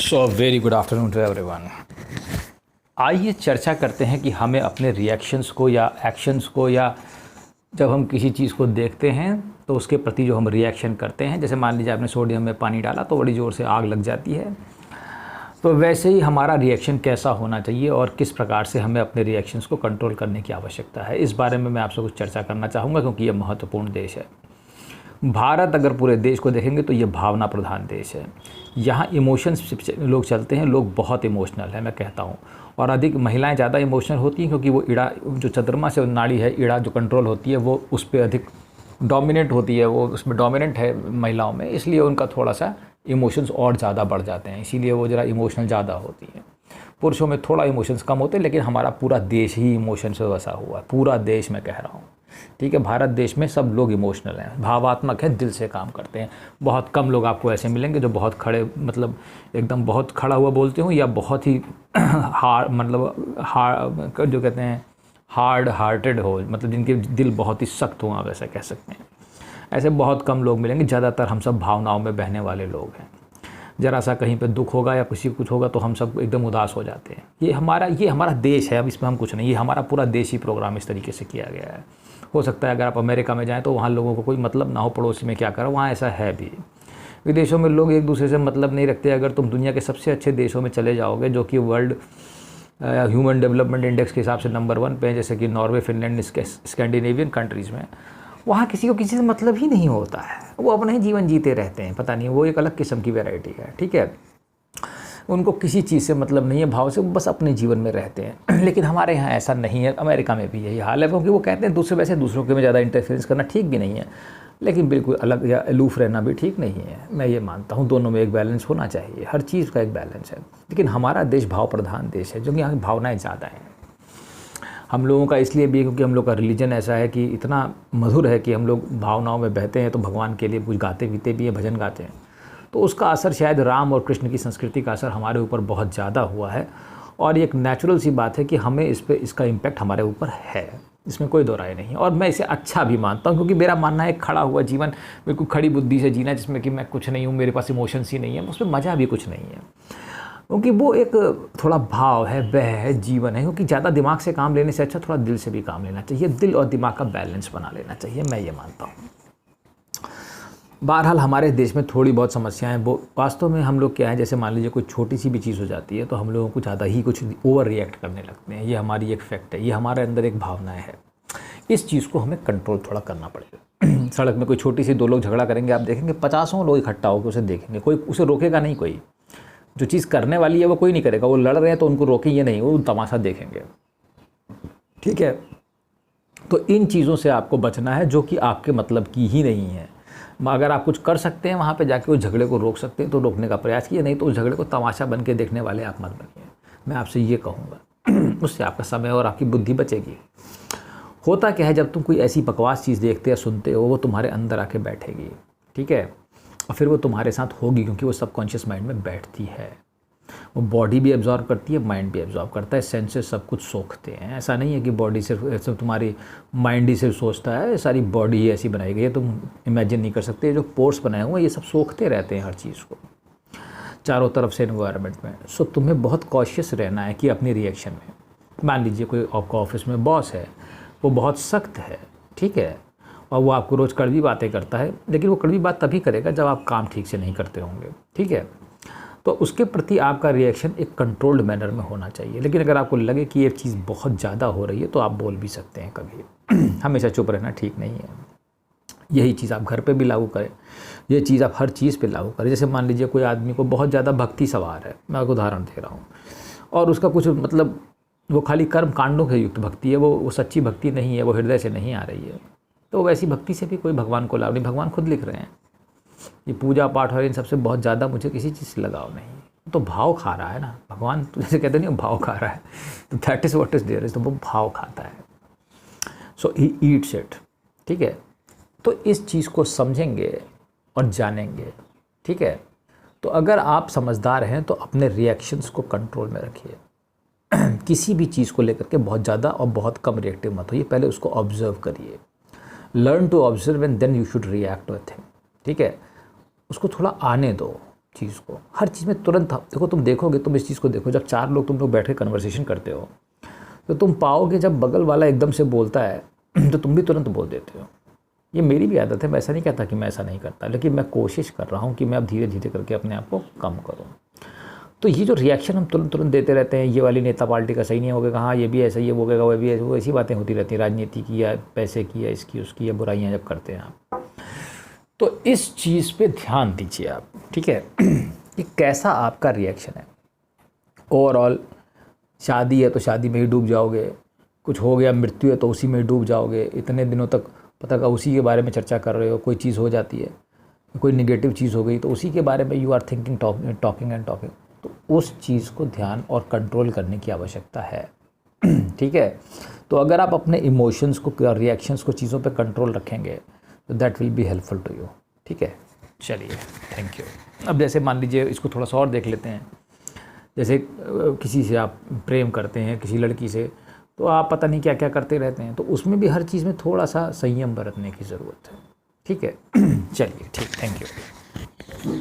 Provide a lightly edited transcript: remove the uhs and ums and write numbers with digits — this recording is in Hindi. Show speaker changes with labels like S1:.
S1: So very good afternoon to everyone. आइए चर्चा करते हैं कि हमें अपने रिएक्शंस को या एक्शंस को या जब हम किसी चीज़ को देखते हैं तो उसके प्रति जो हम रिएक्शन करते हैं, जैसे मान लीजिए आपने सोडियम में पानी डाला तो बड़ी ज़ोर से आग लग जाती है, तो वैसे ही हमारा रिएक्शन कैसा होना चाहिए और किस प्रकार से हमें अपने रिएक्शंस को कंट्रोल करने की आवश्यकता है, इस बारे में मैं आपसे कुछ चर्चा करना चाहूँगा क्योंकि ये महत्वपूर्ण देश है। भारत अगर पूरे देश को देखेंगे तो ये भावना प्रधान देश है। यहाँ इमोशंस लोग चलते हैं, लोग बहुत इमोशनल है मैं कहता हूँ, और अधिक महिलाएं ज़्यादा इमोशनल होती हैं क्योंकि वो ईड़ा जो चंद्रमा से नाड़ी है, ईड़ा जो कंट्रोल होती है वो उस पर अधिक डोमिनेट होती है, वो उसमें डोमिनेंट है महिलाओं में, इसलिए उनका थोड़ा सा इमोशंस और ज़्यादा बढ़ जाते हैं, इसीलिए वो ज़रा इमोशनल ज़्यादा होती हैं। पुरुषों में थोड़ा इमोशंस कम होते हैं, लेकिन हमारा पूरा देश ही इमोशन से वसा हुआ है, पूरा देश मैं कह रहा हूँ। ठीक है, भारत देश में सब लोग इमोशनल हैं, भावात्मक है, दिल से काम करते हैं। बहुत कम लोग आपको ऐसे मिलेंगे जो बहुत खड़े, मतलब एकदम बहुत खड़ा हुआ बोलते हो, या बहुत ही जो कहते हैं हार्ड हार्टेड हो, मतलब जिनके दिल बहुत ही सख्त हो, आप ऐसा कह सकते हैं। ऐसे बहुत कम लोग मिलेंगे, ज़्यादातर हम सब भावनाओं में बहने वाले लोग हैं। ज़रा सा कहीं पे दुख होगा या किसी को कुछ होगा तो हम सब एकदम उदास हो जाते हैं। ये हमारा देश है, अब इसमें हम कुछ नहीं, ये हमारा पूरा देश ही प्रोग्राम इस तरीके से किया गया है। हो सकता है अगर आप अमेरिका में जाएं तो वहाँ लोगों को कोई मतलब ना हो पड़ोसी में क्या करो, वहाँ ऐसा है भी। विदेशों में लोग एक दूसरे से मतलब नहीं रखते। अगर तुम दुनिया के सबसे अच्छे देशों में चले जाओगे जो कि वर्ल्ड ह्यूमन डेवलपमेंट इंडेक्स के हिसाब से नंबर 1 पे हैं, जैसे कि नॉर्वे, फिनलैंड, स्कैंडिनेवियन कंट्रीज़ में, वहाँ किसी को किसी से मतलब ही नहीं होता है, वो अपना ही जीवन जीते रहते हैं। पता नहीं, वो एक अलग किस्म की वैरायटी है। ठीक है, उनको किसी चीज़ से मतलब नहीं है, भाव से, वो बस अपने जीवन में रहते हैं। लेकिन हमारे यहाँ ऐसा नहीं है, अमेरिका में भी यही हाल है, क्योंकि वो कहते हैं दूसरों के में ज़्यादा इंटरफेरेंस करना ठीक भी नहीं है, लेकिन बिल्कुल अलग या अलूफ रहना भी ठीक नहीं है। मैं ये मानता हूँ दोनों में एक बैलेंस होना चाहिए, हर चीज़ का एक बैलेंस है। लेकिन हमारा देश भाव प्रधान देश है, जो कि यहाँ की भावनाएँ ज़्यादा हैं हम लोगों का, इसलिए भी क्योंकि हम लोग का रिलीजन ऐसा है कि इतना मधुर है कि हम लोग भावनाओं में बहते हैं, तो भगवान के लिए कुछ गाते पीते भी हैं, भजन गाते हैं, तो उसका असर शायद राम और कृष्ण की संस्कृति का असर हमारे ऊपर बहुत ज़्यादा हुआ है। और ये एक नेचुरल सी बात है कि हमें इसका इम्पैक्ट हमारे ऊपर है, इसमें कोई दो राय नहीं। और मैं इसे अच्छा भी मानता हूँ, क्योंकि मेरा मानना है खड़ा हुआ जीवन बिल्कुल खड़ी बुद्धि से जीना, जिसमें कि मैं कुछ नहीं हूँ, मेरे पास इमोशंस ही नहीं है, उसमें मज़ा भी कुछ नहीं है, क्योंकि वो एक थोड़ा भाव है, वह है, जीवन है। क्योंकि ज़्यादा दिमाग से काम लेने से अच्छा थोड़ा दिल से भी काम लेना चाहिए, दिल और दिमाग का बैलेंस बना लेना चाहिए, मैं ये मानता हूँ। बहरहाल हमारे देश में थोड़ी बहुत समस्याएं, वो वास्तव में हम लोग क्या है, जैसे मान लीजिए कोई छोटी सी भी चीज़ हो जाती है तो हम लोगों को ज़्यादा ही कुछ ओवर रिएक्ट करने लगते हैं। ये हमारी एक फैक्ट है, ये हमारे अंदर एक भावनाएं है, इस चीज़ को हमें कंट्रोल थोड़ा करना पड़ेगा। सड़क में कोई छोटी सी 2 लोग झगड़ा करेंगे, आप देखेंगे 50 लोग इकट्ठा होकर उसे देखेंगे, कोई उसे रोकेगा नहीं। कोई जो चीज़ करने वाली है वो कोई नहीं करेगा, वो लड़ रहे हैं तो उनको रोकेंगे नहीं, वो तमाशा देखेंगे। ठीक है, तो इन चीज़ों से आपको बचना है जो कि आपके मतलब की ही नहीं है। अगर आप कुछ कर सकते हैं वहाँ पे जाके उस झगड़े को रोक सकते हैं तो रोकने का प्रयास कीजिए, नहीं तो उस झगड़े को तमाशा बन के देखने वाले आप मत बनिए, मैं आपसे ये कहूँगा। उससे आपका समय और आपकी बुद्धि बचेगी। होता क्या है, जब तुम कोई ऐसी बकवास चीज़ देखते या सुनते हो, वो तुम्हारे अंदर आके बैठेगी। ठीक है, और फिर वो तुम्हारे साथ होगी, क्योंकि वो सबकॉन्शियस माइंड में बैठती है। वो बॉडी भी एब्जॉर्व करती है, माइंड भी एब्जॉर्व करता है, सेंसेस सब कुछ सोखते हैं। ऐसा नहीं है कि बॉडी सिर्फ तुम्हारी माइंड ही सिर्फ सोचता है, सारी बॉडी ही ऐसी बनाई गई है, तुम इमेजिन नहीं कर सकते। जो पोर्स बनाए हुए हैं ये सब सोखते रहते हैं हर चीज़ को चारों तरफ से एनवायरनमेंट में। सो तुम्हें बहुत कॉशियस रहना है कि अपनी रिएक्शन में, मान लीजिए कोई आपका ऑफिस में बॉस है, वो बहुत सख्त है, ठीक है, और वो आपको रोज़ कड़वी बातें करता है, लेकिन वो कड़वी बात तभी करेगा जब आप काम ठीक से नहीं करते होंगे। ठीक है, तो उसके प्रति आपका रिएक्शन एक कंट्रोल्ड मैनर में होना चाहिए। लेकिन अगर आपको लगे कि ये चीज़ बहुत ज़्यादा हो रही है तो आप बोल भी सकते हैं कभी। हमेशा चुप रहना ठीक नहीं है। यही चीज़ आप घर पे भी लागू करें, ये चीज़ आप हर चीज़ पे लागू करें। जैसे मान लीजिए कोई आदमी को बहुत ज़्यादा भक्ति सवार है, मैं आपको उदाहरण दे रहा हूँ, और उसका कुछ मतलब वो खाली कर्म कांडों के युक्त भक्ति है, वो सच्ची भक्ति नहीं है, वो हृदय से नहीं आ रही है, तो वैसी भक्ति से भी कोई भगवान को लाभ नहीं। भगवान खुद लिख रहे हैं, ये पूजा पाठ और इन सबसे बहुत ज़्यादा मुझे किसी चीज़ से लगाव नहीं। तो भाव खा रहा है ना भगवान, तो जैसे कहते नहीं भाव खा रहा है, तो that is what is there is, तो वो भाव खाता है। So he eats it. ठीक है, तो इस चीज़ को समझेंगे और जानेंगे। ठीक है, तो अगर आप समझदार हैं तो अपने रिएक्शंस को कंट्रोल में रखिए। किसी भी चीज़ को लेकर के बहुत ज़्यादा और बहुत कम रिएक्टिव मत होइए, पहले उसको ऑब्जर्व करिए। Learn to observe and then you should react with him. ठीक है, उसको थोड़ा आने दो, चीज़ को, हर चीज़ में तुरंत देखो, तुम देखोगे, तुम इस चीज़ को देखो, जब 4 लोग तुम लोग बैठ के कन्वर्सेशन करते हो तो तुम पाओगे जब बगल वाला एकदम से बोलता है तो तुम भी तुरंत बोल देते हो। ये मेरी भी आदत है, मैं ऐसा नहीं कहता कि मैं ऐसा नहीं करता, लेकिन मैं कोशिश कर रहा हूँ कि मैं अब धीरे धीरे करके अपने आप को कम करूँ। तो ये जो रिएक्शन हम तुरंत तुरंत देते रहते हैं, ये वाली नेता पार्टी का सही नहीं होगा, हाँ ये भी ऐसा, ये होगा, वो भी ऐसा, वो ऐसी बातें होती रहती हैं राजनीति की या पैसे की या इसकी उसकी या बुराइयाँ जब करते हैं आप, तो इस चीज़ पे ध्यान दीजिए आप, ठीक है कि कैसा आपका रिएक्शन है। ओवरऑल शादी है तो शादी में ही डूब जाओगे, कुछ हो गया, मृत्यु है तो उसी में डूब जाओगे, इतने दिनों तक पता का उसी के बारे में चर्चा कर रहे हो, कोई चीज़ हो जाती है, कोई निगेटिव चीज़ हो गई तो उसी के बारे में you are thinking, talking and talking. तो उस चीज़ को ध्यान और कंट्रोल करने की आवश्यकता है ठीक है। तो अगर आप अपने इमोशंस को, रिएक्शंस को, चीज़ों पे कंट्रोल रखेंगे तो that will be helpful to you, ठीक है। चलिए, थैंक यू। अब जैसे मान लीजिए इसको थोड़ा सा और देख लेते हैं, जैसे किसी से आप प्रेम करते हैं, किसी लड़की से, तो आप पता नहीं क्या क्या करते रहते हैं, तो उसमें भी हर चीज़ में थोड़ा सा संयम बरतने की ज़रूरत है, ठीक है चलिए, ठीक, थैंक यू।